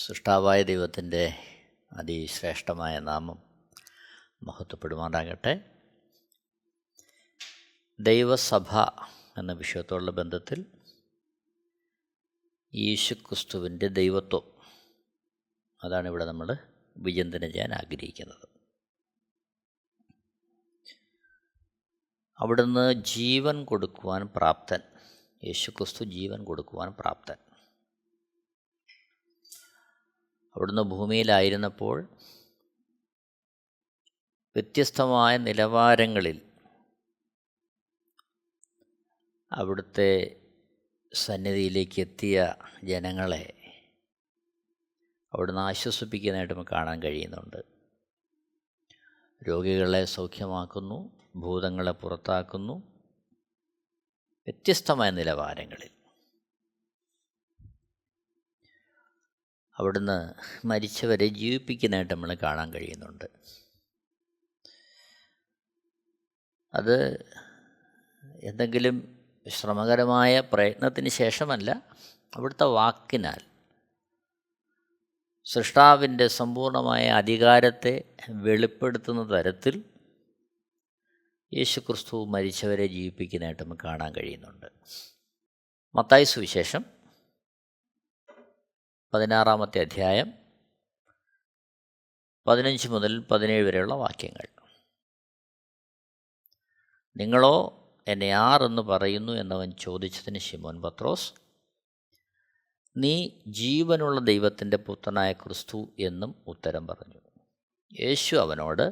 സൃഷ്ടാവായ ദൈവത്തിൻ്റെ അതിശ്രേഷ്ഠമായ നാമം മഹത്വപ്പെടുമാറാകട്ടെ. ദൈവസഭ എന്ന വിഷയത്തോടുള്ള ബന്ധത്തിൽ യേശുക്രിസ്തുവിൻ്റെ ദൈവത്വം, അതാണ് ഇവിടെ നമ്മൾ വിചിന്തനം ചെയ്യാൻ ആഗ്രഹിക്കുന്നത്. അവിടുന്ന് ജീവൻ കൊടുക്കുവാൻ പ്രാപ്തൻ. യേശുക്രിസ്തു ജീവൻ കൊടുക്കുവാൻ പ്രാപ്തൻ. അവിടുന്ന് ഭൂമിയിലായിരുന്നപ്പോൾ വ്യത്യസ്തമായ നിലവാരങ്ങളിൽ അവിടുത്തെ സന്നിധിയിലേക്ക് എത്തിയ ജനങ്ങളെ അവിടുന്ന് ആശ്വസിപ്പിക്കാനായിട്ട് നമുക്ക് കാണാൻ കഴിയുന്നുണ്ട്. രോഗികളെ സൗഖ്യമാക്കുന്നു, ഭൂതങ്ങളെ പുറത്താക്കുന്നു, വ്യത്യസ്തമായ നിലവാരങ്ങളിൽ. അവിടുന്ന് മരിച്ചവരെ ജീവിപ്പിക്കാനായിട്ട് നമ്മൾ കാണാൻ കഴിയുന്നുണ്ട്. അത് എന്തെങ്കിലും ശ്രമകരമായ പ്രയത്നത്തിന് ശേഷമല്ല, അവിടുത്തെ വാക്കിനാൽ സൃഷ്ടാവിൻ്റെ സമ്പൂർണമായ അധികാരത്തെ വെളിപ്പെടുത്തുന്ന തരത്തിൽ യേശുക്രിസ്തു മരിച്ചവരെ ജീവിപ്പിക്കാനായിട്ട് നമുക്ക് കാണാൻ കഴിയുന്നുണ്ട്. മത്തായി സുവിശേഷം 16-ാമത്തെ അധ്യായം 15 മുതൽ 17 വരെയുള്ള വാക്യങ്ങൾ. നിങ്ങളോ എന്നെ ആരെന്ന് പറയുന്നു എന്നവൻ ചോദിച്ചതിന് ശിമോൻ പത്രോസ്, നീ ജീവനുള്ള ദൈവത്തിൻ്റെ പുത്രനായ ക്രിസ്തു എന്നും ഉത്തരം പറഞ്ഞു. യേശു അവനോട്,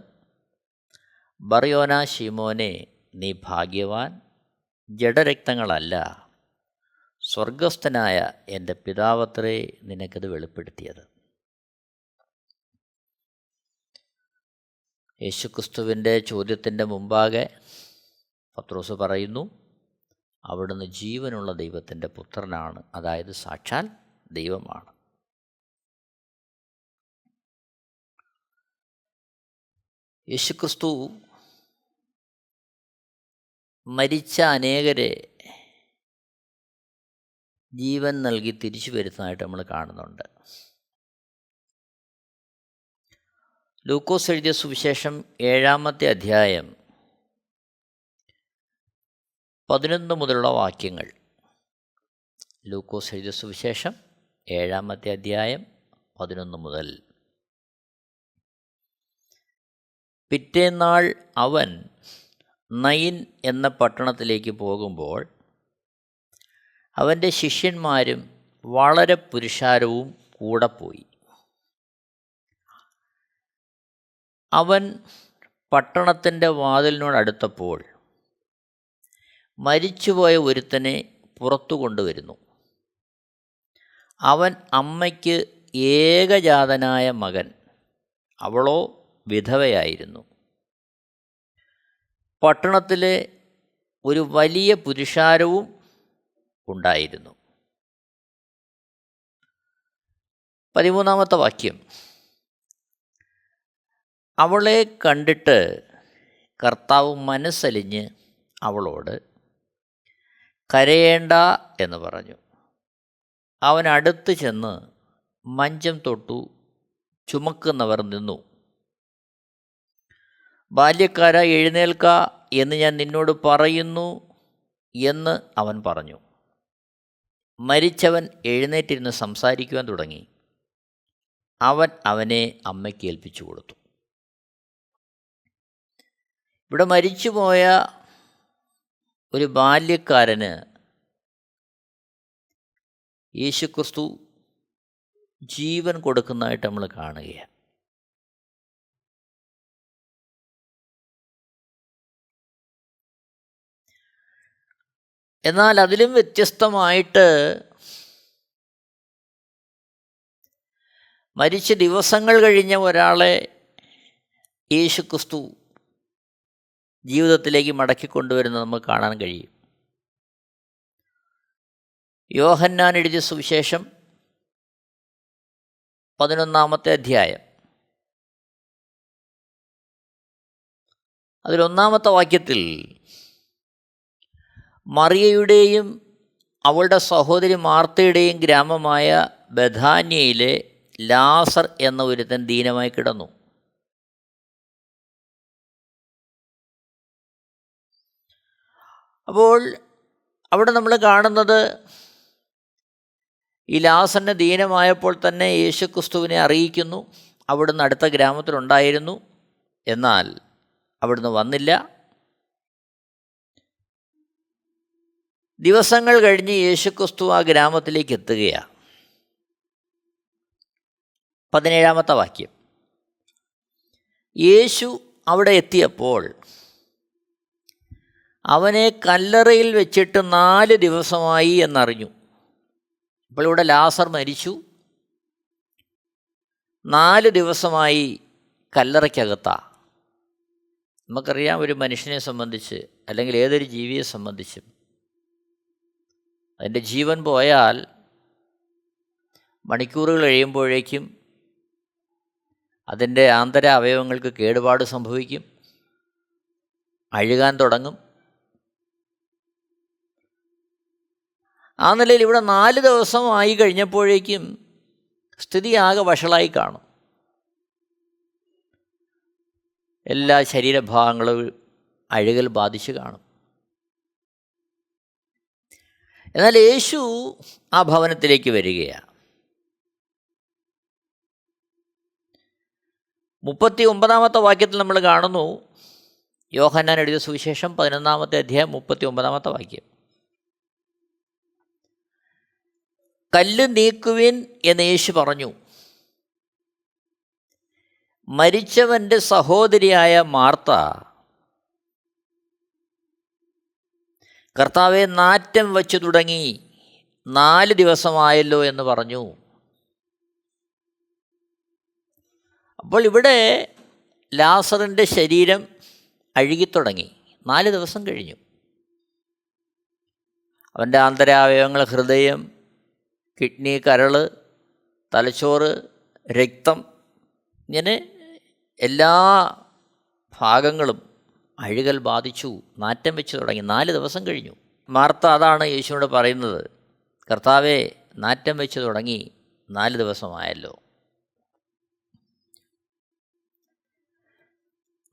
ബർയോന ശിമോനെ, നീ ഭാഗ്യവാൻ, ജഡരക്തങ്ങളല്ല സ്വർഗസ്ഥനായ എൻ്റെ പിതാവത്രേ നിനക്കത് വെളിപ്പെടുത്തിയത്. യേശുക്രിസ്തുവിൻ്റെ ചോദ്യത്തിൻ്റെ മുമ്പാകെ പത്രോസ് പറയുന്നു, അവിടുന്ന് ജീവനുള്ള ദൈവത്തിൻ്റെ പുത്രനാണ്, അതായത് സാക്ഷാൽ ദൈവമാണ്. യേശുക്രിസ്തു മരിച്ച അനേകരെ ജീവൻ നൽകി തിരിച്ചു വരുന്നതായിട്ട് നമ്മൾ കാണുന്നുണ്ട്. ലൂക്കോസ് എഴുതിയ സുവിശേഷം 7-ാമത്തെ അധ്യായം 11 മുതലുള്ള വാക്യങ്ങൾ. ലൂക്കോസ് എഴുതിയ സുവിശേഷം 7-ാമത്തെ അധ്യായം 11 മുതൽ. പിറ്റേന്നാൾ അവൻ നയിൻ എന്ന പട്ടണത്തിലേക്ക് പോകുമ്പോൾ അവൻ്റെ ശിഷ്യന്മാരും വളരെ പുരുഷാരവും കൂടെ പോയി. അവൻ പട്ടണത്തിൻ്റെ വാതിലിനോടടുത്തപ്പോൾ മരിച്ചുപോയ ഒരുത്തനെ പുറത്തു കൊണ്ടുവരുന്നു. അവൻ അമ്മയ്ക്ക് ഏകജാതനായ മകൻ, അവളോ വിധവയായിരുന്നു. പട്ടണത്തിലെ ഒരു വലിയ പുരുഷാരവും ഉണ്ടായിരുന്നു. 13-ാമത്തെ വാക്യം. അവളെ കണ്ടിട്ട് കർത്താവ് മനസ്സലിഞ്ഞ് അവളോട്, കരയേണ്ട എന്ന് പറഞ്ഞു. അവൻ അടുത്ത് ചെന്ന് മഞ്ചം തൊട്ടു. ചുമക്കുന്നവർ നിന്നു. ബാല്യക്കാരാ, എഴുന്നേൽക്ക എന്ന് ഞാൻ നിന്നോട് പറയുന്നു എന്ന് അവൻ പറഞ്ഞു. മരിച്ചവൻ എഴുന്നേറ്റിരുന്ന് സംസാരിക്കുവാൻ തുടങ്ങി. അവൻ അവനെ അമ്മയ്ക്ക് ഏൽപ്പിച്ചു കൊടുത്തു. ഇവിടെ മരിച്ചുപോയ ഒരു ബാല്യക്കാരന് യേശുക്രിസ്തു ജീവൻ കൊടുക്കുന്നതായിട്ട് നമ്മൾ കാണുകയാണ്. എന്നാൽ അതിലും വ്യത്യസ്തമായിട്ട് മരിച്ച ദിവസങ്ങൾ കഴിഞ്ഞ ഒരാളെ യേശുക്രിസ്തു ജീവിതത്തിലേക്ക് മടക്കിക്കൊണ്ടുവരുന്നത് നമുക്ക് കാണാൻ കഴിയും. യോഹന്നാൻ എഴുതിയ സുവിശേഷം 11-ാമത്തെ അധ്യായം അതിൽ 1-ാമത്തെ വാക്യത്തിൽ മറിയയുടെയും അവളുടെ സഹോദരി മാർത്തയുടെയും ഗ്രാമമായ ബഥാന്യയിലെ ലാസർ എന്ന ഒരുത്തൻ ദീനമായി കിടന്നു. അപ്പോൾ അവിടെ നമ്മൾ കാണുന്നത്, ഈ ലാസറിന് ദീനമായപ്പോൾ തന്നെ യേശുക്രിസ്തുവിനെ അറിയിക്കുന്നു. അവിടുന്ന് അടുത്ത ഗ്രാമത്തിലുണ്ടായിരുന്നു, എന്നാൽ അവിടുന്ന് വന്നില്ല. ദിവസങ്ങൾ കഴിഞ്ഞ് യേശുക്രിസ്തു ആ ഗ്രാമത്തിലേക്ക് എത്തുകയാണ്. 17-ാമത്തെ വാക്യം. യേശു അവിടെ എത്തിയപ്പോൾ അവനെ കല്ലറയിൽ വെച്ചിട്ട് 4 ദിവസമായി എന്നറിഞ്ഞു. അപ്പോൾ ഇവിടെ ലാസർ മരിച്ചു, 4 ദിവസമായി കല്ലറയ്ക്കകത്താണ്. നമുക്കറിയാം, ഒരു മനുഷ്യനെ സംബന്ധിച്ച് അല്ലെങ്കിൽ ഏതൊരു ജീവിയെ സംബന്ധിച്ചും അതിൻ്റെ ജീവൻ പോയാൽ മണിക്കൂറുകൾ കഴിയുമ്പോഴേക്കും അതിൻ്റെ ആന്തര അവയവങ്ങൾക്ക് കേടുപാട് സംഭവിക്കും, അഴുകാൻ തുടങ്ങും. ആ നിലയിൽ ഇവിടെ 4 ദിവസമായി കഴിഞ്ഞപ്പോഴേക്കും സ്ഥിതി ആകെ വഷളായി കാണും. എല്ലാ ശരീരഭാഗങ്ങളും അഴുകൽ ബാധിച്ച് കാണും. എന്നാൽ യേശു ആ ഭവനത്തിലേക്ക് വരികയാണ്. 39-ാമത്തെ വാക്യത്തിൽ നമ്മൾ കാണുന്നു, യോഹന്നാൻ എഴുതിയ സുവിശേഷം 11-ാമത്തെ അധ്യായം 39-ാമത്തെ വാക്യം. കല്ല് നീക്കുവിൻ എന്ന് യേശു പറഞ്ഞു. മരിച്ചവൻ്റെ സഹോദരിയായ മാർത്ത, കർത്താവെ, നാറ്റം വച്ചു തുടങ്ങി, 4 ദിവസമായല്ലോ എന്ന് പറഞ്ഞു. അപ്പോൾ ഇവിടെ ലാസറിൻ്റെ ശരീരം അഴുകിത്തുടങ്ങി, 4 ദിവസം കഴിഞ്ഞു. അവൻ്റെ ആന്തരാവയവങ്ങൾ, ഹൃദയം, കിഡ്നി, കരള്, തലച്ചോറ്, രക്തം, ഇങ്ങനെ എല്ലാ ഭാഗങ്ങളും അഴുകൽ ബാധിച്ചു, നാറ്റം വെച്ച് തുടങ്ങി, 4 ദിവസം കഴിഞ്ഞു. മാർത്ത അതാണ് യേശുവിനോട് പറയുന്നത്, കർത്താവെ, നാറ്റം വെച്ച് തുടങ്ങി, 4 ദിവസമായല്ലോ.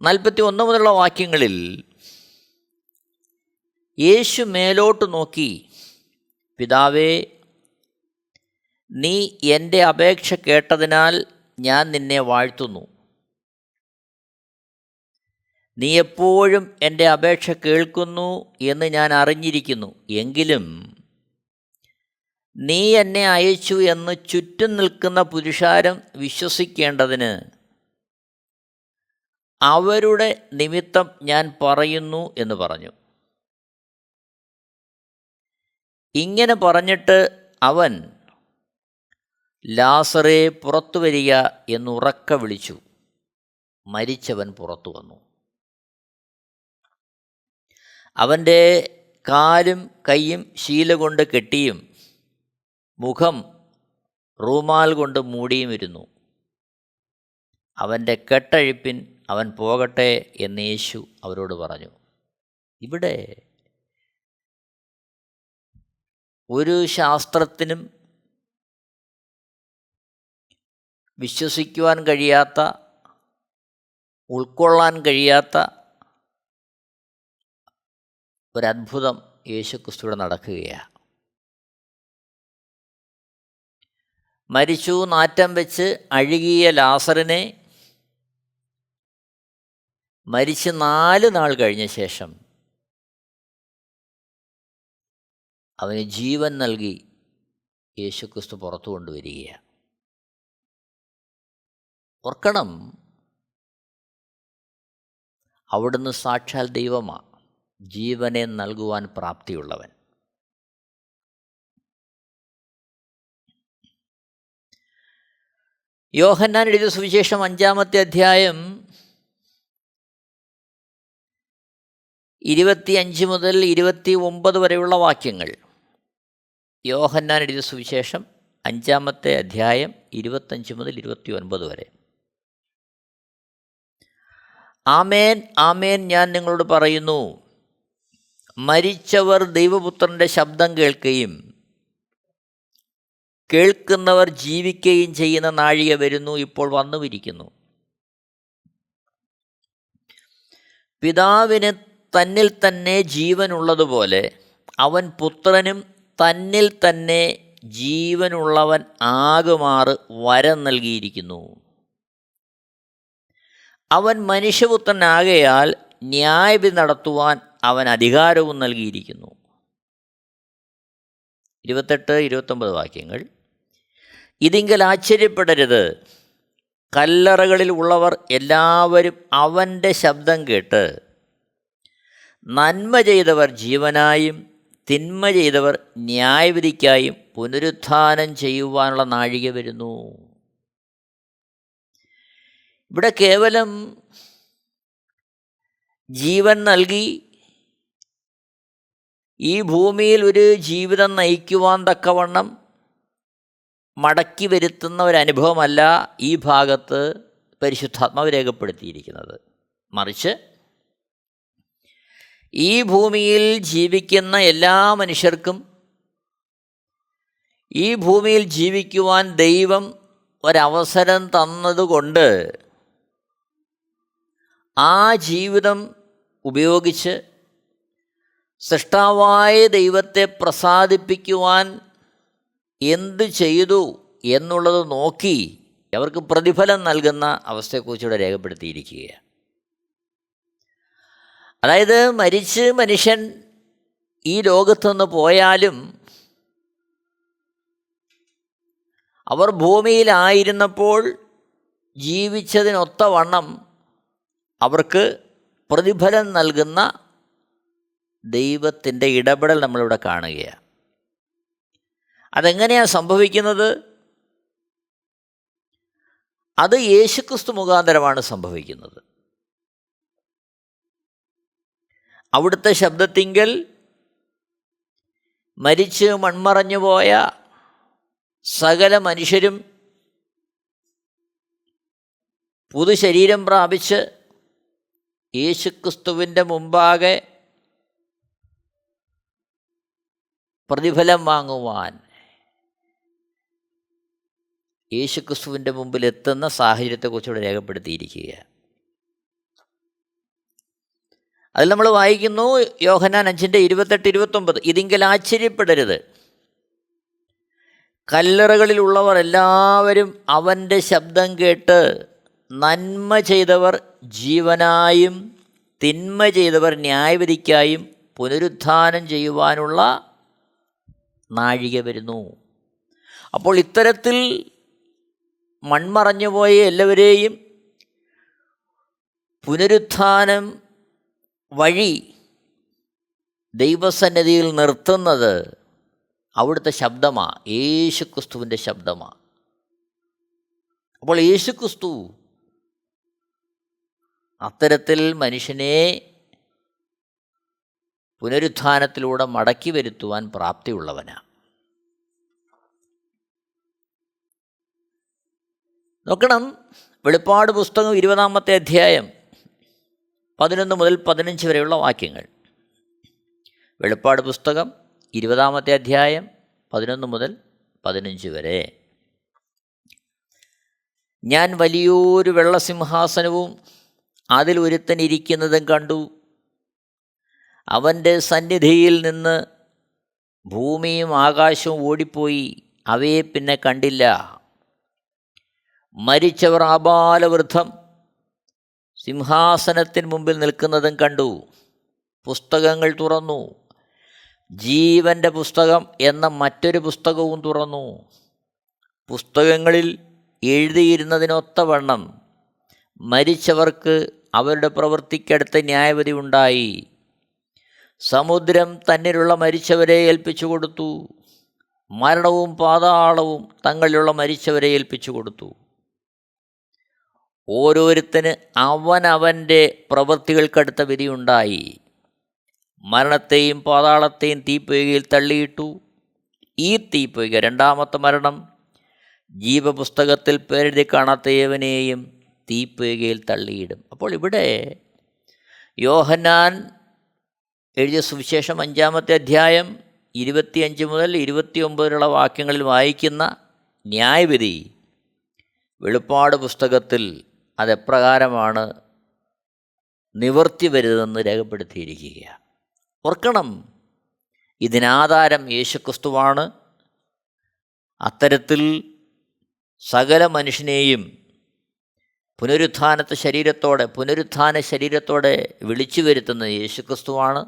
41 മുതലുള്ള വാക്യങ്ങളിൽ യേശു മേലോട്ട് നോക്കി, പിതാവേ, നീ എൻ്റെ അപേക്ഷ കേട്ടതിനാൽ ഞാൻ നിന്നെ വാഴ്ത്തുന്നു. നീ എപ്പോഴും എൻ്റെ അപേക്ഷ കേൾക്കുന്നു എന്ന് ഞാൻ അറിഞ്ഞിരിക്കുന്നു. എങ്കിലും നീ എന്നെ അയച്ചു എന്ന് ചുറ്റും നിൽക്കുന്ന പുരുഷാരം വിശ്വസിക്കേണ്ടതിന് അവരുടെ നിമിത്തം ഞാൻ പറയുന്നു എന്ന് പറഞ്ഞു. ഇങ്ങനെ പറഞ്ഞിട്ട് അവൻ, ലാസറേ, പുറത്തു വരിക എന്നുറക്കെ വിളിച്ചു. മരിച്ചവൻ പുറത്തു വന്നു. അവൻ്റെ കാലും കൈയും ശീല കൊണ്ട് കെട്ടിയും മുഖം റൂമാൽ കൊണ്ട് മൂടിയും ഇരുന്നു. അവൻ്റെ കെട്ടഴിപ്പിൻ അവൻ പോകട്ടെ എന്ന് യേശു അവരോട് പറഞ്ഞു. ഇവിടെ ഒരു ശാസ്ത്രത്തിനും വിശ്വസിക്കുവാൻ കഴിയാത്ത, ഉൾക്കൊള്ളാൻ കഴിയാത്ത ഒരത്ഭുതം യേശുക്രിസ്തുവിടെ നടക്കുകയാണ്. മരിച്ചു, നാറ്റം വെച്ച് അഴുകിയ ലാസറിനെ മരിച്ച് 4 നാൾ കഴിഞ്ഞ ശേഷം അവന് ജീവൻ നൽകി യേശുക്രിസ്തു പുറത്തു കൊണ്ടുവരികയാണ്. ഓർക്കണം, അവിടുന്ന് സാക്ഷാൽ ദൈവമാണ്, ജീവനെ നൽകുവാൻ പ്രാപ്തിയുള്ളവൻ. യോഹന്നാൻ എഴുതിയ സുവിശേഷം 5-ാമത്തെ അധ്യായം 25 മുതൽ 29 വരെയുള്ള വാക്യങ്ങൾ. യോഹന്നാൻ എഴുതിയ സുവിശേഷം 5-ാമത്തെ അധ്യായം 25 മുതൽ 29 വരെ. ആമേൻ, ആമേൻ, ഞാൻ നിങ്ങളോട് പറയുന്നു, മരിച്ചവർ ദൈവപുത്രൻ്റെ ശബ്ദം കേൾക്കുകയും കേൾക്കുന്നവർ ജീവിക്കുകയും ചെയ്യുന്ന നാഴിക വരുന്നു, ഇപ്പോൾ വന്നുമിരിക്കുന്നു. പിതാവിന് തന്നിൽ തന്നെ ജീവനുള്ളതുപോലെ അവൻ പുത്രനും തന്നിൽ തന്നെ ജീവനുള്ളവൻ ആകുമാറ് വരം നൽകിയിരിക്കുന്നു. അവൻ മനുഷ്യപുത്രനാകയാൽ ന്യായവിധി നടത്തുവാൻ അവൻ അധികാരവും നൽകിയിരിക്കുന്നു. 28-29 വാക്യങ്ങൾ. ഇതിങ്കൽ ആശ്ചര്യപ്പെടരുത്. കല്ലറകളിൽ ഉള്ളവർ എല്ലാവരും അവൻ്റെ ശബ്ദം കേട്ട് നന്മ ചെയ്തവർ ജീവനായും തിന്മ ചെയ്തവർ ന്യായവിധിക്കായും പുനരുത്ഥാനം ചെയ്യുവാനുള്ള നാഴിക വരുന്നു. ഇവിടെ കേവലം ജീവൻ നൽകി ഈ ഭൂമിയിൽ ഒരു ജീവിതം നയിക്കുവാൻ തക്കവണ്ണം മടക്കി വരുത്തുന്ന ഒരനുഭവമല്ല ഈ ഭാഗത്ത് പരിശുദ്ധാത്മാവ് രേഖപ്പെടുത്തിയിരിക്കുന്നത്. മറിച്ച് ഈ ഭൂമിയിൽ ജീവിക്കുന്ന എല്ലാ മനുഷ്യർക്കും ഈ ഭൂമിയിൽ ജീവിക്കുവാൻ ദൈവം ഒരവസരം തന്നതുകൊണ്ട് ആ ജീവിതം ഉപയോഗിച്ച് സൃഷ്ടാവായ ദൈവത്തെ പ്രസാദിപ്പിക്കുവാൻ എന്ത് ചെയ്തു എന്നുള്ളത് നോക്കി അവർക്ക് പ്രതിഫലം നൽകുന്ന അവസ്ഥയെക്കുറിച്ച് ഇവിടെ രേഖപ്പെടുത്തിയിരിക്കുകയാണ്. അതായത് മരിച്ച് മനുഷ്യൻ ഈ ലോകത്തുനിന്ന് പോയാലും അവർ ഭൂമിയിലായിരുന്നപ്പോൾ ജീവിച്ചതിനൊത്തവണ്ണം അവർക്ക് പ്രതിഫലം നൽകുന്ന ദൈവത്തിൻ്റെ ഇടപെടൽ നമ്മളിവിടെ കാണുകയാണ്. അതെങ്ങനെയാണ് സംഭവിക്കുന്നത്? അത് യേശുക്രിസ്തു മുഖാന്തരമാണ് സംഭവിക്കുന്നത്. അവിടുത്തെ ശബ്ദത്തിങ്കൽ മരിച്ച് മൺമറഞ്ഞു പോയ സകല മനുഷ്യരും പുതുശരീരം പ്രാപിച്ച് യേശുക്രിസ്തുവിൻ്റെ മുമ്പാകെ പ്രതിഫലം വാങ്ങുവാൻ യേശുക്രിസ്തുവിൻ്റെ മുമ്പിൽ എത്തുന്ന സാഹചര്യത്തെക്കുറിച്ചുകൂടെ രേഖപ്പെടുത്തിയിരിക്കുകയാണ്. അതിൽ നമ്മൾ വായിക്കുന്നു യോഹന്നാൻ 5:28-29. ഇതിങ്കൽ ആശ്ചര്യപ്പെടരുത്. കല്ലറകളിലുള്ളവർ എല്ലാവരും അവൻ്റെ ശബ്ദം കേട്ട് നന്മ ചെയ്തവർ ജീവനായും തിന്മ ചെയ്തവർ ന്യായവിധിക്കായും പുനരുത്ഥാനം ചെയ്യുവാനുള്ള നാഴിക വരുന്നു. അപ്പോൾ ഇത്തരത്തിൽ മൺമറഞ്ഞുപോയ എല്ലാവരെയും പുനരുത്ഥാനം വഴി ദൈവസന്നിധിയിൽ നിർത്തുന്നത് അവിടുത്തെ ശബ്ദമാണ്, യേശുക്രിസ്തുവിൻ്റെ ശബ്ദമാണ്. അപ്പോൾ യേശുക്രിസ്തു അത്തരത്തിൽ മനുഷ്യനെ പുനരുത്ഥാനത്തിലൂടെ മടക്കി വരുത്തുവാൻ പ്രാപ്തിയുള്ളവനാണ്. നോക്കണം, വെളിപ്പാട് പുസ്തകം 20-ാമത്തെ അധ്യായം 11 മുതൽ 15 വരെയുള്ള വാക്യങ്ങൾ. വെളിപ്പാട് പുസ്തകം 20-ാമത്തെ അധ്യായം 11 മുതൽ 15 വരെ. ഞാൻ വലിയൊരു വെള്ളസിംഹാസനവും അതിൽ ഒരുത്തൻ ഇരിക്കുന്നതും കണ്ടു. അവൻ്റെ സന്നിധിയിൽ നിന്ന് ഭൂമിയും ആകാശവും ഓടിപ്പോയി, അവയെ പിന്നെ കണ്ടില്ല. മരിച്ചവർ ആബാലവൃദ്ധം സിംഹാസനത്തിന് മുമ്പിൽ നിൽക്കുന്നതും കണ്ടു. പുസ്തകങ്ങൾ തുറന്നു. ജീവൻ്റെ പുസ്തകം എന്ന മറ്റൊരു പുസ്തകവും തുറന്നു. പുസ്തകങ്ങളിൽ എഴുതിയിരുന്നതിനൊത്തവണ്ണം മരിച്ചവർക്ക് അവരുടെ പ്രവൃത്തിക്കടുത്ത ന്യായവിധി ഉണ്ടായി. സമുദ്രം തന്നിലുള്ള മരിച്ചവരെ ഏൽപ്പിച്ചു കൊടുത്തു. മരണവും പാതാളവും തങ്ങളിലുള്ള മരിച്ചവരെ ഏൽപ്പിച്ചു കൊടുത്തു. ഓരോരുത്തന് അവനവൻ്റെ പ്രവൃത്തികൾക്കടുത്ത വിധിയുണ്ടായി. മരണത്തെയും പാതാളത്തെയും തീപ്പൊയ്കയിൽ തള്ളിയിട്ടു. ഈ തീപ്പൊയ്ക, രണ്ടാമത്തെ മരണം, ജീവപുസ്തകത്തിൽ പേരെഴുതി കാണാത്ത ഏവനെയും തീപ്പൊയ്കയിൽ തള്ളിയിടും. അപ്പോൾ ഇവിടെ യോഹന്നാൻ എഴുതിയ സുവിശേഷം 5-ാമത്തെ അധ്യായം 25 മുതൽ 29 വരെയുള്ള വാക്യങ്ങളിൽ വായിക്കുന്ന ന്യായവിധി വെളിപ്പാട് പുസ്തകത്തിൽ അതെപ്രകാരമാണ് നിവർത്തി വരുന്നതെന്ന് രേഖപ്പെടുത്തിയിരിക്കുകയാണ്. ഓർക്കണം, ഇതിനാധാരം യേശുക്രിസ്തുവാണ്. അത്തരത്തിൽ സകല മനുഷ്യനെയും പുനരുത്ഥാന ശരീരത്തോടെ വിളിച്ചു വരുത്തുന്ന യേശുക്രിസ്തുവാണ്.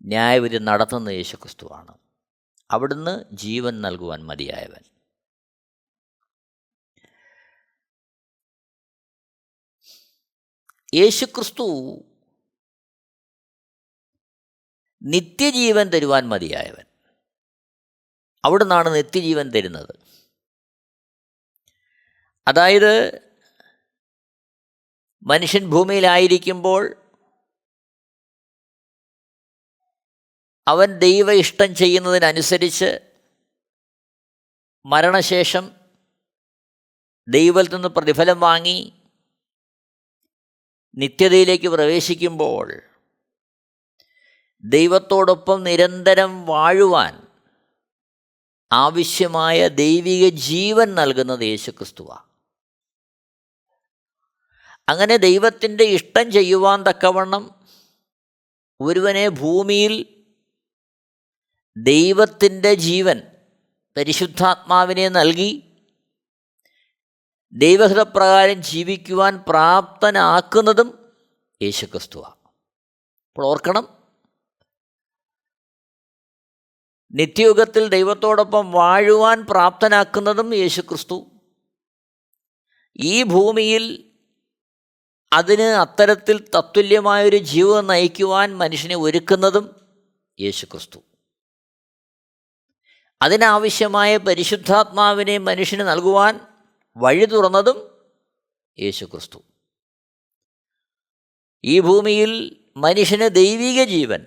ന്യായവിധി നടത്തുന്ന യേശുക്രിസ്തുവാണ്. അവിടുന്ന് ജീവൻ നൽകുവാൻ മതിയായവൻ. യേശുക്രിസ്തു നിത്യജീവൻ തരുവാൻ മതിയായവൻ. അവിടുന്നാണ് നിത്യജീവൻ തരുന്നത്. അതായത് മനുഷ്യൻ ഭൂമിയിലായിരിക്കുമ്പോൾ അവൻ ദൈവ ഇഷ്ടം ചെയ്യുന്നതിനനുസരിച്ച് മരണശേഷം ദൈവത്തിൽ നിന്ന് പ്രതിഫലം വാങ്ങി നിത്യതയിലേക്ക് പ്രവേശിക്കുമ്പോൾ ദൈവത്തോടൊപ്പം നിരന്തരം വാഴുവാൻ ആവശ്യമായ ദൈവിക ജീവൻ നൽകുന്നത് യേശുക്രിസ്തുവാണ്. അങ്ങനെ ദൈവത്തിൻ്റെ ഇഷ്ടം ചെയ്യുവാൻ തക്കവണ്ണം ഒരുവനെ ഭൂമിയിൽ ദൈവത്തിൻ്റെ ജീവൻ പരിശുദ്ധാത്മാവിനെ നൽകി ദൈവഹിതപ്രകാരം ജീവിക്കുവാൻ പ്രാപ്തനാക്കുന്നതും യേശുക്രിസ്തുവാണ്. അപ്പോൾ ഓർക്കണം, നിത്യയുഗത്തിൽ ദൈവത്തോടൊപ്പം വാഴുവാൻ പ്രാപ്തനാക്കുന്നതും യേശുക്രിസ്തു, ഈ ഭൂമിയിൽ അതിന് അത്തരത്തിൽ തത്തുല്യമായൊരു ജീവിതം നയിക്കുവാൻ മനുഷ്യനെ ഒരുക്കുന്നതും യേശുക്രിസ്തു, അതിനാവശ്യമായ പരിശുദ്ധാത്മാവിനെ മനുഷ്യന് നൽകുവാൻ വഴി തുറന്നതും യേശുക്രിസ്തു. ഈ ഭൂമിയിൽ മനുഷ്യന് ദൈവിക ജീവൻ,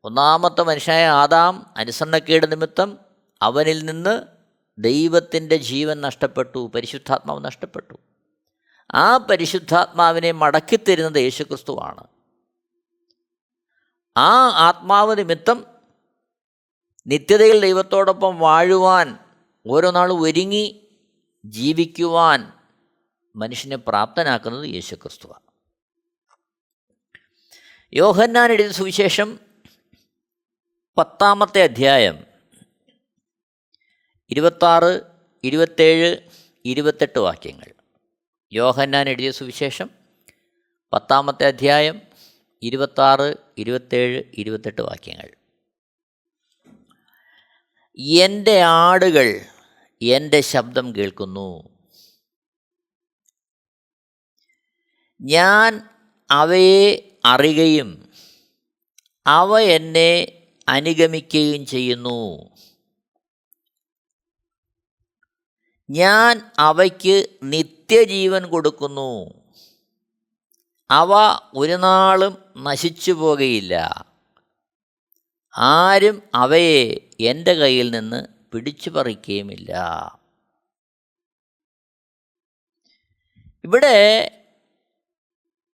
ഒന്നാമത്തെ മനുഷ്യനായ ആദാം അനുസരണക്കേട് നിമിത്തം അവനിൽ നിന്ന് ദൈവത്തിൻ്റെ ജീവൻ നഷ്ടപ്പെട്ടു, പരിശുദ്ധാത്മാവ് നഷ്ടപ്പെട്ടു. ആ പരിശുദ്ധാത്മാവിനെ മടക്കിത്തരുന്നത് യേശുക്രിസ്തുവാണ്. ആ ആത്മാവ് നിമിത്തം നിത്യതയിൽ ദൈവത്തോടൊപ്പം വാഴുവാൻ ഓരോ നാളും ഒരുങ്ങി ജീവിക്കുവാൻ മനുഷ്യനെ പ്രാപ്തനാക്കുന്നത് യേശുക്രിസ്തുവാണ്. യോഹന്നാൻ എഴുതിയ സുവിശേഷം 10-ാമത്തെ അധ്യായം 26, 27, 28 വാക്യങ്ങൾ. യോഹന്നാൻ എഴുതിയ സുവിശേഷം 10-ാമത്തെ അധ്യായം 26, 27, 28 വാക്യങ്ങൾ. എൻ്റെ ആടുകൾ എൻ്റെ ശബ്ദം കേൾക്കുന്നു, ഞാൻ അവയെ അറിയുകയും അവ എന്നെ അനുഗമിക്കുകയും ചെയ്യുന്നു. ഞാൻ അവയ്ക്ക് നിത്യജീവൻ കൊടുക്കുന്നു, അവ ഒരു നാളും നശിച്ചു പോകുകയില്ല, ആരും അവയെ എൻ്റെ കയ്യിൽ നിന്ന് പിടിച്ചു പറിക്കുകയുമില്ല. ഇവിടെ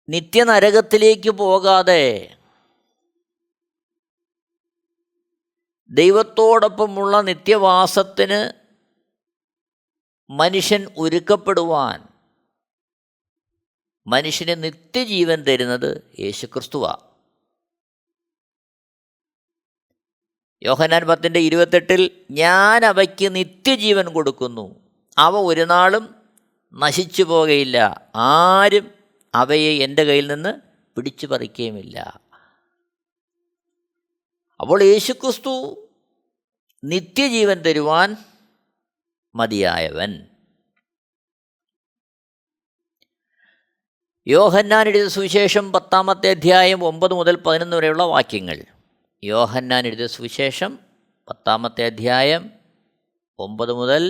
നിത്യനരകത്തിലേക്ക് പോകാതെ ദൈവത്തോടൊപ്പമുള്ള നിത്യവാസത്തിന് മനുഷ്യൻ ഒരുക്കപ്പെടുവാൻ മനുഷ്യന് നിത്യജീവൻ തരുന്നത് യേശുക്രിസ്തുവാണ്. യോഹന്നാൻ 10:28 ഞാൻ അവയ്ക്ക് നിത്യജീവൻ കൊടുക്കുന്നു, അവ ഒരു നാളും നശിച്ചു പോകുകയില്ല, ആരും അവയെ എൻ്റെ കയ്യിൽ നിന്ന് പിടിച്ചു പറിക്കുകയുമില്ല. അപ്പോൾ യേശുക്രിസ്തു നിത്യജീവൻ തരുവാൻ മതിയായവൻ. യോഹന്നാൻ എഴുതിയ സുവിശേഷം 10-ാമത്തെ അധ്യായം 9 മുതൽ 11 വരെയുള്ള വാക്യങ്ങൾ. യോഹന്നാൻ എഴുതിയ സുവിശേഷം 10-ാമത്തെ അധ്യായം 9 മുതൽ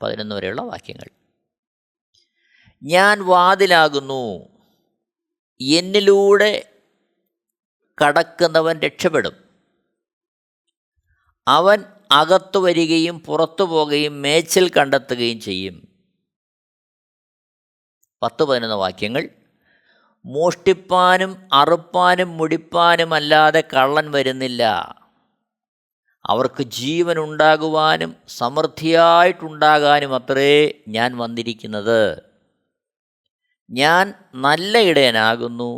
11 വരെയുള്ള വാക്യങ്ങൾ. ഞാൻ വാതിലാകുന്നു, എന്നിലൂടെ കടക്കുന്നവൻ രക്ഷപ്പെടും, അവൻ അകത്തു വരികയും പുറത്തു പോകുകയും മേച്ചിൽ കണ്ടെത്തുകയും ചെയ്യും. 10-11 വാക്യങ്ങൾ. മോഷ്ടിപ്പാനും അറുപ്പാനും മുടിപ്പാനും അല്ലാതെ കള്ളൻ വരുന്നില്ല, അവർക്ക് ജീവൻ ഉണ്ടാകുവാനും സമൃദ്ധിയായിട്ടുണ്ടാകാനും അത്രേ ഞാൻ വന്നിരിക്കുന്നത്. ഞാൻ നല്ല ഇടയനാകുന്നു.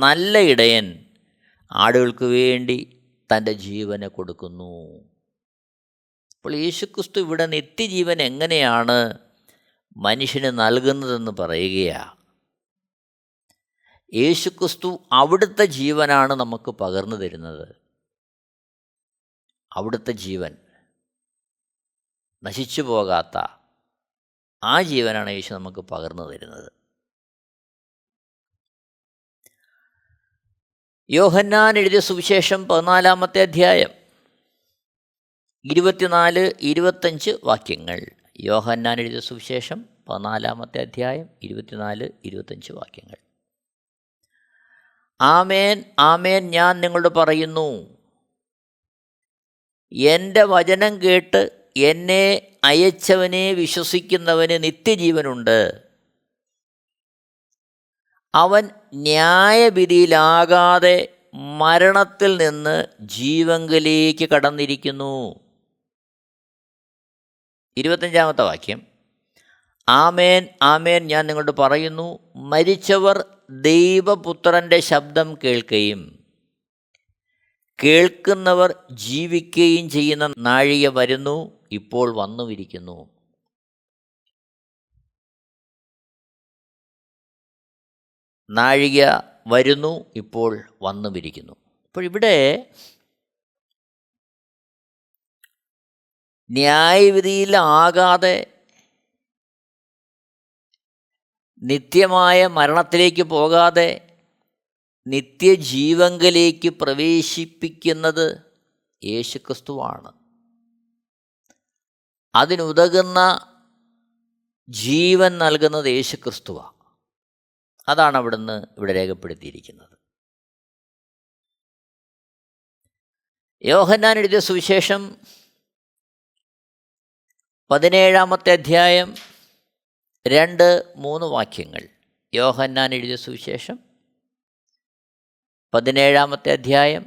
നല്ല ഇടയൻ ആടുകൾക്ക് വേണ്ടി തൻ്റെ ജീവനെ കൊടുക്കുന്നു. അപ്പോൾ യേശുക്രിസ്തു ഇവിടെ നിത്യജീവൻ എങ്ങനെയാണ് മനുഷ്യന് നൽകുന്നതെന്ന് പറയുകയാണ്. യേശുക്രിസ്തു അവിടുത്തെ ജീവനാണ് നമുക്ക് പകർന്നു തരുന്നത്. അവിടുത്തെ ജീവൻ, നശിച്ചു പോകാത്ത ആ ജീവനാണ് യേശു നമുക്ക് പകർന്നു തരുന്നത്. യോഹന്നാൻ എഴുതിയ സുവിശേഷം 14-ാമത്തെ അധ്യായം 24-25 വാക്യങ്ങൾ. യോഹന്നാൻ എഴുതിയ സുവിശേഷം 14-ാമത്തെ അധ്യായം 24-25 വാക്യങ്ങൾ. ആമേൻ ആമേൻ ഞാൻ നിങ്ങളോട് പറയുന്നു, എൻ്റെ വചനം കേട്ട് എന്നെ അയച്ചവനെ വിശ്വസിക്കുന്നവന് നിത്യജീവനുണ്ട്. അവൻ ന്യായവിധിയിലാകാതെ മരണത്തിൽ നിന്ന് ജീവങ്കലേക്ക് കടന്നിരിക്കുന്നു. 25-ാമത്തെ വാക്യം. ആമേൻ ആമേൻ ഞാൻ നിങ്ങളോട് പറയുന്നു, മരിച്ചവർ ദൈവപുത്രൻ്റെ ശബ്ദം കേൾക്കുകയും കേൾക്കുന്നവർ ജീവിക്കുകയും ചെയ്യുന്ന നാഴിക വരുന്നു, ഇപ്പോൾ വന്നുമിരിക്കുന്നു. നാഴിക വരുന്നു, ഇപ്പോൾ വന്നുമിരിക്കുന്നു. അപ്പോൾ ഇവിടെ ന്യായവിധിയിലാകാതെ നിത്യമായ മരണത്തിലേക്ക് പോകാതെ നിത്യജീവങ്കലേക്ക് പ്രവേശിപ്പിക്കുന്നത് യേശുക്രിസ്തുവാണ്. അതിനുതകുന്ന ജീവൻ നൽകുന്നത് യേശുക്രിസ്തുവാണ്. അതാണ് അവിടുന്ന് ഇവിടെ രേഖപ്പെടുത്തിയിരിക്കുന്നത്. യോഹന്നാൻ എഴുതിയ സുവിശേഷം 17-ാമത്തെ അധ്യായം 2-3 വാക്യങ്ങൾ. യോഹന്നാൻ എഴുതിയ സുവിശേഷം 17-ാമത്തെ അധ്യായം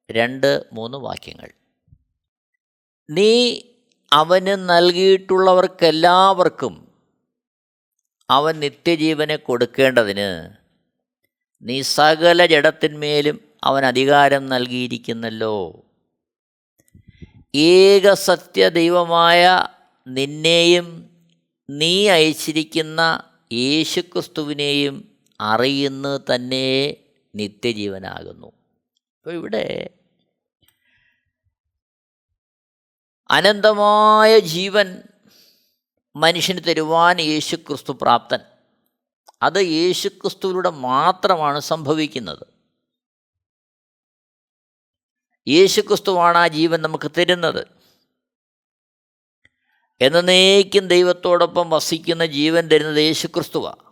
2-3 വാക്യങ്ങൾ. നീ അവന് നൽകിയിട്ടുള്ളവർക്കെല്ലാവർക്കും അവൻ നിത്യജീവനെ കൊടുക്കേണ്ടതിന് നീ സകല ജഡത്തിന്മേലും അവൻ അധികാരം നൽകിയിരിക്കുന്നല്ലോ. ഏക സത്യദൈവമായ നിന്നെയും നീ അയച്ചിരിക്കുന്ന യേശുക്രിസ്തുവിനെയും അറിയുന്നത് തന്നെ നിത്യജീവനാകുന്നു. അപ്പോൾ ഇവിടെ അനന്തമായ ജീവൻ മനുഷ്യന് തരുവാൻ യേശുക്രിസ്തു പ്രാപ്തൻ. അത് യേശുക്രിസ്തുവിലൂടെ മാത്രമാണ് സംഭവിക്കുന്നത്. യേശുക്രിസ്തുവാണ് ആ ജീവൻ നമുക്ക് തരുന്നത്. എന്നേക്കും ദൈവത്തോടൊപ്പം വസിക്കുന്ന ജീവൻ തരുന്നത് യേശുക്രിസ്തുവാണ്.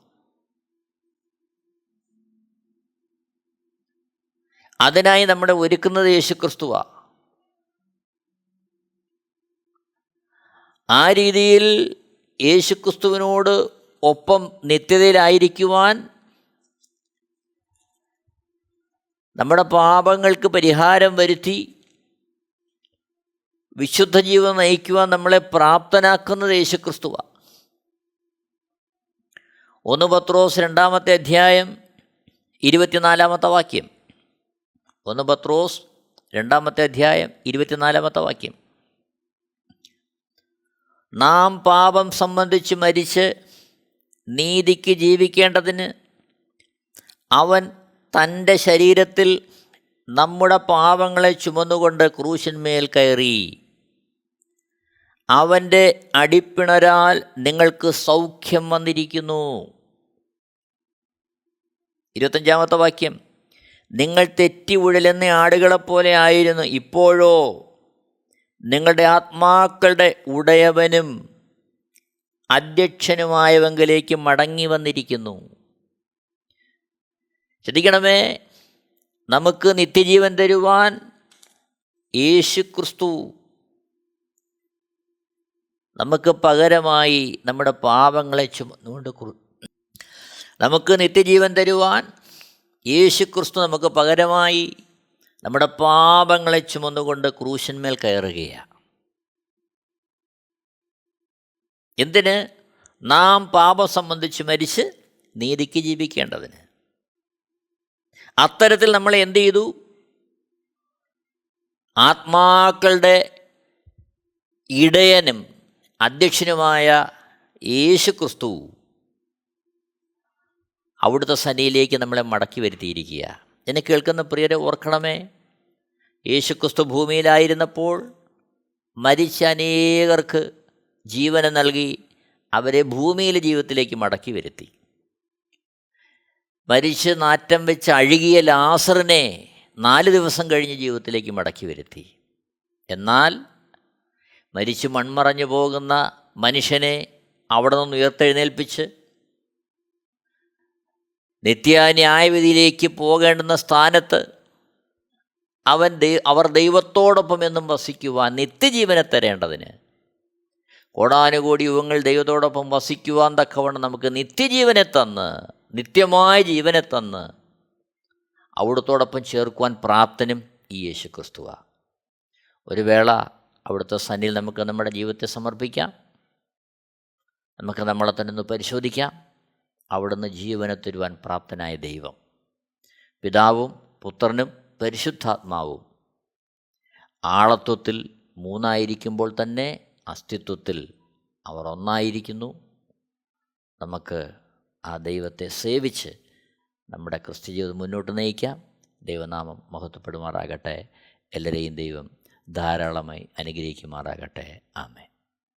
അതിനായി നമ്മളെ ഒരുക്കുന്നത് യേശുക്രിസ്തുവാണ്. ആ രീതിയിൽ യേശുക്രിസ്തുവിനോട് ഒപ്പം നിത്യതയിലായിരിക്കുവാൻ, നമ്മുടെ പാപങ്ങൾക്ക് പരിഹാരം വരുത്തി വിശുദ്ധ ജീവൻ നയിക്കുവാൻ നമ്മളെ പ്രാപ്തനാക്കുന്നത് യേശുക്രിസ്തുവാണ്. 1 പത്രോസ് 2-ാമത്തെ അധ്യായം 24-ാമത്തെ വാക്യം. 1 പത്രോസ് 2-ാമത്തെ അധ്യായം 24-ാമത്തെ വാക്യം. നാം പാപം സംബന്ധിച്ച് മരിച്ച് നീതിക്ക് ജീവിക്കേണ്ടതിന് അവൻ തൻ്റെ ശരീരത്തിൽ നമ്മുടെ പാപങ്ങളെ ചുമന്നുകൊണ്ട് ക്രൂശിന്മേൽ കയറി. അവൻ്റെ അടിപ്പിണരാൽ നിങ്ങൾക്ക് സൗഖ്യം വന്നിരിക്കുന്നു. 25-ാമത്തെ വാക്യം. നിങ്ങൾ തെറ്റി ഉഴലുന്ന ആടുകളെപ്പോലെ ആയിരുന്നു, ഇപ്പോഴോ നിങ്ങളുടെ ആത്മാക്കളുടെ ഉടയവനും അധ്യക്ഷനുമായവങ്കിലേക്ക് മടങ്ങി വന്നിരിക്കുന്നു. ശ്രദ്ധിക്കണമേ, നമുക്ക് നിത്യജീവൻ തരുവാൻ യേശുക്രിസ്തു നമുക്ക് പകരമായി നമ്മുടെ പാപങ്ങളെ ചുമന്നുകൊണ്ട് നമുക്ക് നിത്യജീവൻ തരുവാൻ യേശുക്രിസ്തു നമുക്ക് പകരമായി നമ്മുടെ പാപങ്ങളെ ചുമന്നുകൊണ്ട് ക്രൂശന്മേൽ കയറുകയാണ്. എന്തിന്? നാം പാപം സംബന്ധിച്ച് മരിച്ച് നീതിക്ക് ജീവിക്കേണ്ടതിന്. അത്തരത്തിൽ നമ്മൾ എന്ത് ചെയ്തു? ആത്മാക്കളുടെ ഇടയനും അധ്യക്ഷനുമായ യേശു ക്രിസ്തു അവിടുത്തെ സന്നിധിയിലേക്ക് നമ്മളെ മടക്കി വരുത്തിയിരിക്കുക. എന്നെ കേൾക്കുന്ന പ്രിയരെ ഓർക്കണമേ, യേശു ക്രിസ്തു ഭൂമിയിലായിരുന്നപ്പോൾ മരിച്ച അനേകർക്ക് ജീവനെ നൽകി അവരെ ഭൂമിയിലെ ജീവിതത്തിലേക്ക് മടക്കി വരുത്തി. മരിച്ച് നാറ്റം വെച്ച് അഴുകിയ ലാസറിനെ 4 ദിവസം കഴിഞ്ഞ് ജീവിതത്തിലേക്ക് മടക്കി വരുത്തി. എന്നാൽ മരിച്ച് മൺമറഞ്ഞു പോകുന്ന മനുഷ്യനെ അവിടെ നിന്ന് ഉയർത്തെഴുന്നേൽപ്പിച്ച് നിത്യാന്യായവിധിയിലേക്ക് പോകേണ്ടുന്ന സ്ഥാനത്ത് അവർ ദൈവത്തോടൊപ്പം എന്നും വസിക്കുവാൻ, നിത്യജീവനെ തരേണ്ടതിന്, കോടാനുകോടി യുഗങ്ങൾ ദൈവത്തോടൊപ്പം വസിക്കുവാൻ തക്കവണ്ണം നമുക്ക് നിത്യജീവനെ തന്ന്, നിത്യമായ ജീവനെ തന്ന് അവിടുത്തോടൊപ്പം ചേർക്കുവാൻ പ്രാപ്തനും ഈ യേശു ക്രിസ്തുവാണ്. ഒരു വേള അവിടുത്തെ സന്നിധിയിൽ നമുക്ക് നമ്മുടെ ജീവിതത്തെ സമർപ്പിക്കാം. നമുക്ക് നമ്മളെ തന്നെ ഒന്ന് പരിശോധിക്കാം. അവിടുന്ന് ജീവനെ തരുവാൻ പ്രാപ്തനായ ദൈവം, പിതാവും പുത്രനും പരിശുദ്ധാത്മാവും ആളത്വത്തിൽ 3 തന്നെ അസ്തിത്വത്തിൽ അവർ ഒന്നായിരിക്കുന്നു. നമുക്ക് ആ ദൈവത്തെ സേവിച്ച് നമ്മുടെ ക്രിസ്ത്യ ജീവിതം മുന്നോട്ട് നയിക്കാം. ദൈവനാമം മഹത്വപ്പെടുമാറാകട്ടെ. എല്ലാവരെയും ദൈവം ധാരാളമായി അനുഗ്രഹിക്കുമാറാകട്ടെ. ആമേൻ.